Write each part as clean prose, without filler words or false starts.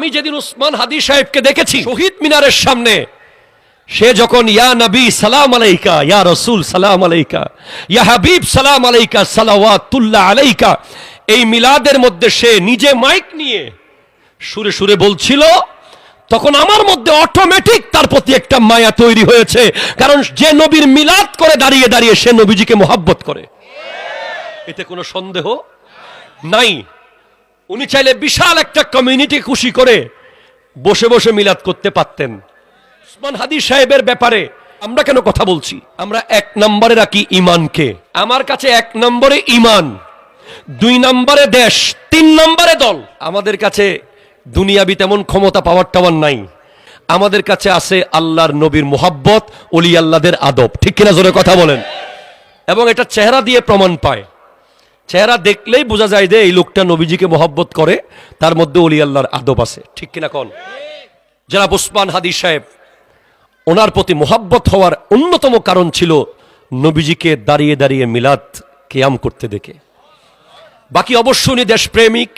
আমি যেদিন উসমান হাদি সাহেবকে দেখেছি শহীদ মিনারের সামনে, সে যখন ইয়া নবী সালাম আলাইকা, ইয়া রাসূল সালাম আলাইকা, ইয়া হাবিব সালাম আলাইকা সালাওয়াতুল্লাহ আলাইকা, এই মিলাদের মধ্যে সে নিজে মাইক নিয়ে সুরে সুরে বলছিল, তখন আমার মধ্যে অটোমেটিক তার প্রতি একটা মায়া তৈরি হয়েছে। কারণ যে নবীর মিলাদ করে দাঁড়িয়ে দাঁড়িয়ে সে নবীজিকে মোহাব্বত করে, এতে কোনো সন্দেহ নাই। উনি চাইলে বিশাল একটা কমিউনিটি খুশি করে বসে বসে মিলাদ করতে পারতেন। উসমান হাদি সাহেবের ব্যাপারে আমরা কেন কথা বলছি? আমরা এক নম্বরে রাখি ইমানকে। আমার কাছে এক নম্বরে ইমান, 2 নম্বরে দেশ, 3 নম্বরে দল। আমাদের কাছে দুনিয়াবি তেমন ক্ষমতা পাওয়ার টাওয়ার নাই। আমাদের কাছে আছে আল্লাহর নবীর মোহাব্বত, ওলি আল্লাহদের আদব। ঠিক কিনা জোরে কথা বলেন। এবং এটা চেহারা দিয়ে প্রমাণ পায়। চেহারা দেখলেই বোঝা যায় যে এই লোকটা নবীজিকে মোহাব্বত করে, তার মধ্যে ওলি আল্লাহর আদব আছে। ঠিক কিনা কোন? জনাব উসমান হাদি সাহেব, ওনার প্রতি মোহাব্বত হওয়ার অন্যতম কারণ ছিল নবীজিকে দাঁড়িয়ে দাঁড়িয়ে মিলাদ কিয়াম করতে দেখে। বাকি অবশ্য উনি দেশপ্রেমিক,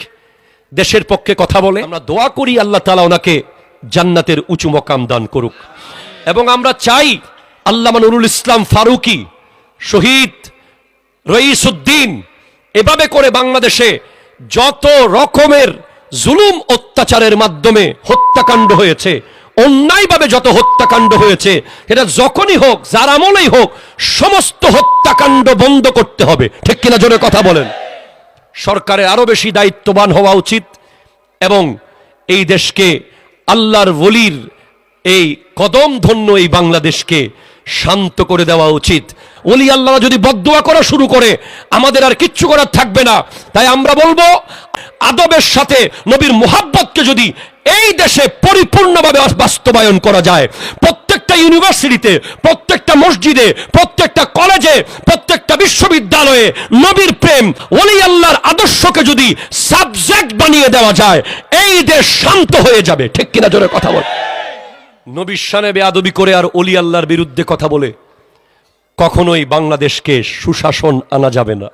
দেশের পক্ষে কথা বলে। আমরা দোয়া করি আল্লাহ তাআলা ওনাকে জান্নাতের উঁচু মকাম দান করুক। এবং আমরা চাই আল্লামা নুরুল ইসলাম ফারুকী, শহীদ রইসউদ্দিন, এভাবে করে বাংলাদেশে যত রকমের জুলুম অত্যাচারের মাধ্যমে হত্যাকাণ্ড হয়েছে, অন্যায়ভাবে যত হত্যাকাণ্ড হয়েছে, এটা যখনই হোক, যার আমলেই হোক, সমস্ত হত্যাকাণ্ড বন্ধ করতে হবে। ঠিক কিনা জোরে কথা বলেন। সরকারের আরো বেশি দায়িত্ববান হওয়া উচিত এবং এই দেশকে আল্লাহর ওলির এই কদম ধন্য এই বাংলাদেশকে শান্ত করে দেওয়া উচিত। ওলি আল্লাহ যদি বদদুয়া করা শুরু করে, আমাদের আর কিচ্ছু করার থাকবে না। তাই আমরা বলবো, আদবের সাথে নবীর মুহাব্বতকে যদি এই দেশে পরিপূর্ণভাবে বাস্তবায়ন করা যায়, প্রত্যেকটা ইউনিভার্সিটিতে, প্রত্যেকটা মসজিদে, প্রত্যেকটা কলেজে, প্রত্যেকটা বিশ্ববিদ্যালয়ে নবীর প্রেম, ওলি আল্লাহর আদর্শকে যদি সাবজেক্ট বানিয়ে দেওয়া যায়, এই দেশ শান্ত হয়ে যাবে। ঠিক কিনা জোরে কথা বল। নবীর শানে বেয়াদবি করে আর ওলি আল্লাহর বিরুদ্ধে কথা বলে কখনোই বাংলাদেশকে সুশাসন আনা যাবে না।